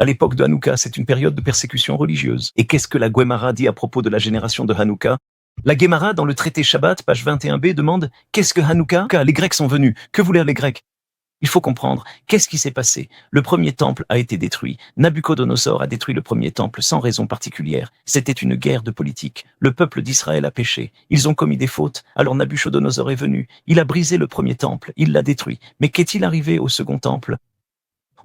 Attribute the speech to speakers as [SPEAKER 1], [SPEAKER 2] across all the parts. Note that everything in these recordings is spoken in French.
[SPEAKER 1] À l'époque de Hanouka, c'est une période de persécution religieuse. Et qu'est-ce que la Guémara dit à propos de la génération de Hanouka? La Guémara, dans le traité Shabbat, page 21b, demande « Qu'est-ce que Hanouka ?» Les Grecs sont venus. Que voulaient les Grecs? Il faut comprendre, qu'est-ce qui s'est passé? Le premier temple a été détruit. Nabuchodonosor a détruit le premier temple sans raison particulière. C'était une guerre de politique. Le peuple d'Israël a péché. Ils ont commis des fautes. Alors Nabuchodonosor est venu. Il a brisé le premier temple. Il l'a détruit. Mais qu'est-il arrivé au second temple?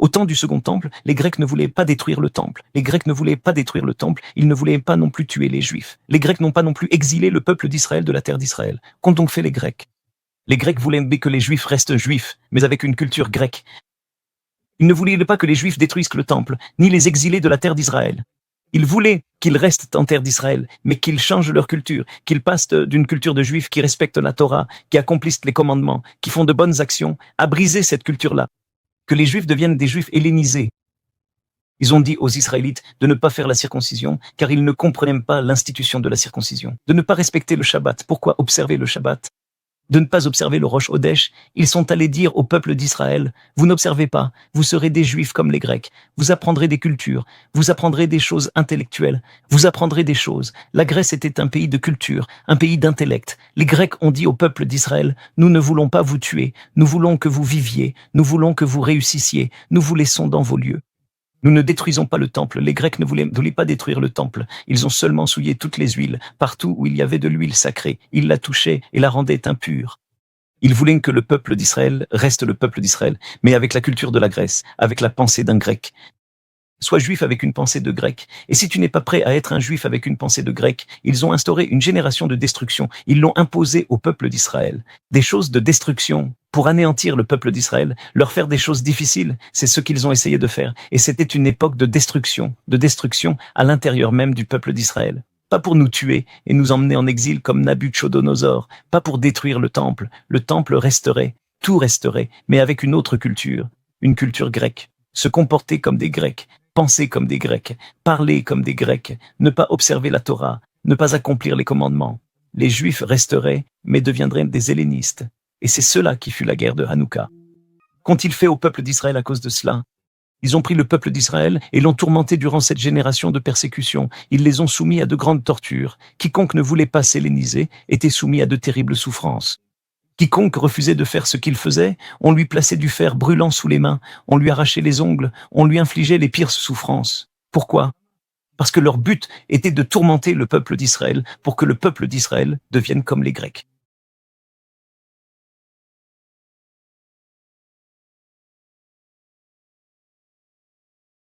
[SPEAKER 1] Au temps du second temple, les Grecs ne voulaient pas détruire le temple. Les Grecs ne voulaient pas détruire le temple. Ils ne voulaient pas non plus tuer les Juifs. Les Grecs n'ont pas non plus exilé le peuple d'Israël de la terre d'Israël. Qu'ont donc fait les Grecs? Les Grecs voulaient que les Juifs restent Juifs, mais avec une culture grecque. Ils ne voulaient pas que les Juifs détruisent le temple, ni les exilés de la terre d'Israël. Ils voulaient qu'ils restent en terre d'Israël, mais qu'ils changent leur culture, qu'ils passent d'une culture de Juifs qui respectent la Torah, qui accomplissent les commandements, qui font de bonnes actions, à briser cette culture-là. Que les Juifs deviennent des Juifs hellénisés. Ils ont dit aux Israélites de ne pas faire la circoncision, car ils ne comprenaient pas l'institution de la circoncision. De ne pas respecter le Shabbat. Pourquoi observer le Shabbat? De ne pas observer le Rosh Hodesh. Ils sont allés dire au peuple d'Israël, vous n'observez pas, vous serez des Juifs comme les Grecs, vous apprendrez des cultures, vous apprendrez des choses intellectuelles, vous apprendrez des choses. La Grèce était un pays de culture, un pays d'intellect. Les Grecs ont dit au peuple d'Israël, nous ne voulons pas vous tuer, nous voulons que vous viviez, nous voulons que vous réussissiez, nous vous laissons dans vos lieux. Nous ne détruisons pas le temple. Les Grecs ne voulaient pas détruire le temple. Ils ont seulement souillé toutes les huiles. Partout où il y avait de l'huile sacrée, ils la touchaient et la rendaient impure. Ils voulaient que le peuple d'Israël reste le peuple d'Israël, mais avec la culture de la Grèce, avec la pensée d'un Grec. Sois juif avec une pensée de grec. Et si tu n'es pas prêt à être un juif avec une pensée de grec, ils ont instauré une génération de destruction. Ils l'ont imposé au peuple d'Israël. Des choses de destruction pour anéantir le peuple d'Israël, leur faire des choses difficiles, c'est ce qu'ils ont essayé de faire. Et c'était une époque de destruction à l'intérieur même du peuple d'Israël. Pas pour nous tuer et nous emmener en exil comme Nabuchodonosor, pas pour détruire le temple. Le temple resterait, tout resterait, mais avec une autre culture, une culture grecque. Se comporter comme des Grecs, penser comme des Grecs, parler comme des Grecs, ne pas observer la Torah, ne pas accomplir les commandements. Les Juifs resteraient, mais deviendraient des hellénistes. Et c'est cela qui fut la guerre de Hanouka. Qu'ont-ils fait au peuple d'Israël à cause de cela? Ils ont pris le peuple d'Israël et l'ont tourmenté durant cette génération de persécution. Ils les ont soumis à de grandes tortures. Quiconque ne voulait pas s'helléniser était soumis à de terribles souffrances. Quiconque refusait de faire ce qu'il faisait, on lui plaçait du fer brûlant sous les mains, on lui arrachait les ongles, on lui infligeait les pires souffrances. Pourquoi? Parce que leur but était de tourmenter le peuple d'Israël pour que le peuple d'Israël devienne comme les Grecs.